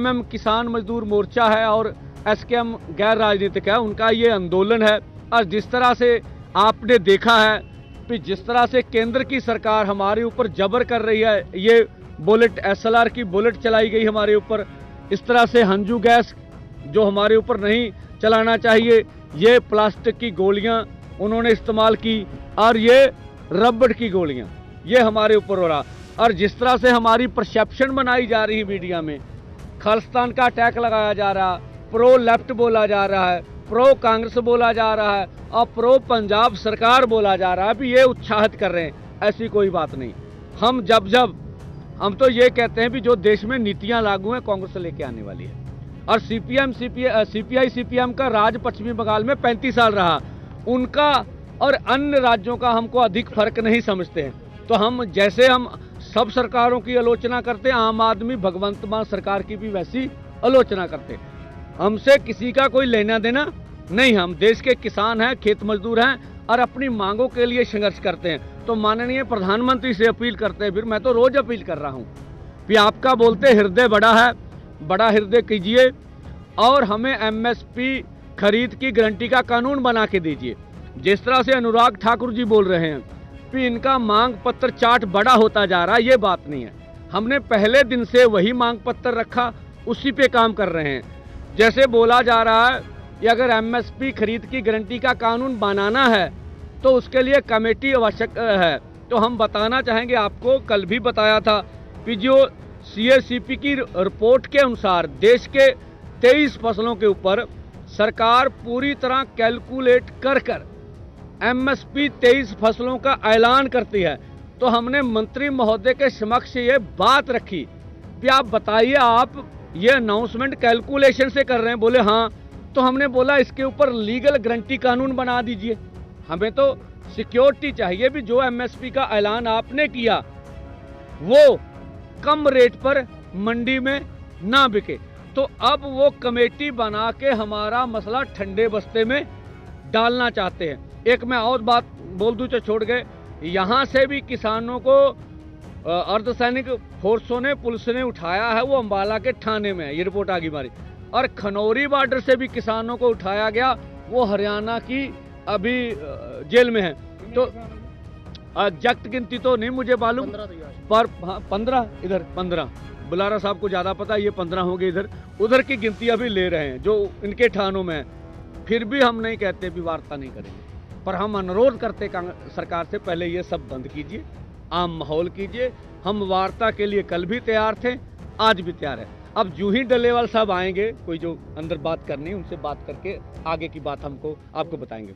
SKM किसान मजदूर मोर्चा है और एसकेएम गैर राजनीतिक है, उनका ये आंदोलन है। और जिस तरह से आपने देखा है कि जिस तरह से केंद्र की सरकार हमारे ऊपर जबर कर रही है, ये बुलेट एसएलआर की बुलेट चलाई गई हमारे ऊपर, इस तरह से हंजू गैस जो हमारे ऊपर नहीं चलाना चाहिए, ये प्लास्टिक की गोलियां उन्होंने इस्तेमाल की और ये रबड़ की गोलियां, ये हमारे ऊपर हो रहा। और जिस तरह से हमारी परसेप्शन बनाई जा रही है मीडिया में, खालिस्तान का अटैक लगाया जा रहा, प्रो लेफ्ट बोला जा रहा है, प्रो कांग्रेस बोला जा रहा है और प्रो पंजाब सरकार बोला जा रहा है, भी ये उत्साहित कर रहे हैं। ऐसी कोई बात नहीं। हम तो ये कहते हैं भी जो देश में नीतियां लागू हैं कांग्रेस लेके आने वाली है। और सीपीआई सीपीएम का राज पश्चिमी बंगाल में 35 साल रहा, उनका और अन्य राज्यों का हमको अधिक फर्क नहीं समझते हैं। तो हम सब सरकारों की आलोचना करते हैं, आम आदमी भगवंत मान सरकार की भी वैसी आलोचना करते हैं। हमसे किसी का कोई लेना देना नहीं, हम देश के किसान हैं, खेत मजदूर हैं और अपनी मांगों के लिए संघर्ष करते हैं। तो माननीय प्रधानमंत्री से अपील करते हैं, फिर मैं तो रोज अपील कर रहा हूं कि आपका बोलते हृदय बड़ा है, बड़ा हृदय कीजिए और हमें एमएसपी खरीद की गारंटी का कानून बना के दीजिए। जिस तरह से अनुराग ठाकुर जी बोल रहे हैं कि इनका मांग पत्र चार्ट बड़ा होता जा रहा है, ये बात नहीं है। हमने पहले दिन से वही मांग पत्र रखा, उसी पे काम कर रहे हैं। जैसे बोला जा रहा है कि अगर एमएसपी खरीद की गारंटी का कानून बनाना है तो उसके लिए कमेटी आवश्यक है। तो हम बताना चाहेंगे, आपको कल भी बताया था कि जो सीएसीपी की रिपोर्ट के अनुसार देश के 23 फसलों के ऊपर सरकार पूरी तरह कैलकुलेट कर एमएसपी 23 फसलों का ऐलान करती है। तो हमने मंत्री महोदय के समक्ष ये बात रखी कि आप बताइए, आप ये अनाउंसमेंट कैलकुलेशन से कर रहे हैं? बोले हाँ। तो हमने बोला इसके ऊपर लीगल गारंटी कानून बना दीजिए। हमें तो सिक्योरिटी चाहिए भी जो एमएसपी का ऐलान आपने किया वो कम रेट पर मंडी में ना बिके। तो अब वो कमेटी बना के हमारा मसला ठंडे बस्ते में डालना चाहते हैं। एक मैं और बात बोल दूं तो छोड़ गए, यहाँ से भी किसानों को अर्धसैनिक फोर्सों ने, पुलिस ने उठाया है, वो अंबाला के थाने में है, ये रिपोर्ट आ गई हमारी। और खनौरी बॉर्डर से भी किसानों को उठाया गया, वो हरियाणा की अभी जेल में है। तो एग्जैक्ट गिनती तो नहीं मुझे मालूम, पर 15 इधर 15 बुलारा साहब को ज्यादा पता, ये 15 होंगे इधर। उधर की गिनती अभी ले रहे हैं जो इनके थानों में है। फिर भी हम नहीं कहते भी वार्ता नहीं करेंगे, पर हम अनुरोध करते सरकार से, पहले ये सब बंद कीजिए, आम माहौल कीजिए। हम वार्ता के लिए कल भी तैयार थे, आज भी तैयार है। अब जूही डल्लेवाल साहब आएंगे, कोई जो अंदर बात करनी, उनसे बात करके आगे की बात आपको बताएंगे।